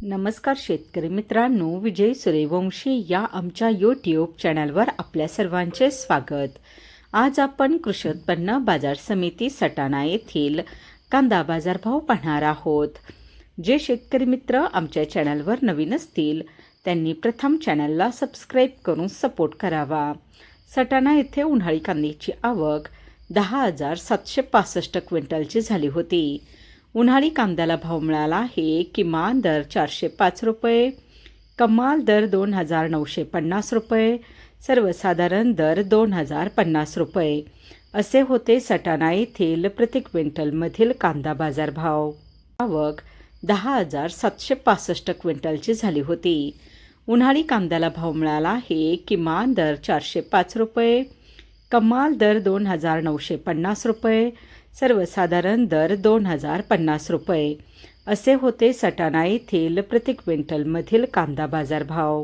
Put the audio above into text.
नमस्कार शेतकरी मित्रांनो, विजय सूर्यवंशी या आमच्या यूट्यूब चॅनलवर आपल्या सर्वांचे स्वागत। आज आपण कृषी उत्पन्न बाजार समिती सटाणा येथील कांदा बाजारभाव पाहणार आहोत। जे शेतकरी मित्र आमच्या चॅनलवर नवीन असतील त्यांनी प्रथम चॅनलला सबस्क्राईब करून सपोर्ट करावा। सटाणा येथे उन्हाळी कांद्याची आवक 10,765 क्विंटलची झाली होती। उन्हाळी कांद्याला भाव मिळाला आहे किमान दर 405 रुपये, कमाल दर 2,950 रुपये, सर्वसाधारण दर 2,050 रुपये असे होते सटाणा येथील प्रति क्विंटलमधील कांदा बाजारभाव। आवक 10,765 क्विंटलची झाली होती। उन्हाळी कांद्याला भाव मिळाला आहे किमान दर 405 रुपये, कमाल दर 2,950 रुपये, सर्वसाधारण दर 2,050 रुपये असे होते सटाणा येथील प्रति क्विंटलमधील कांदा बाजारभाव।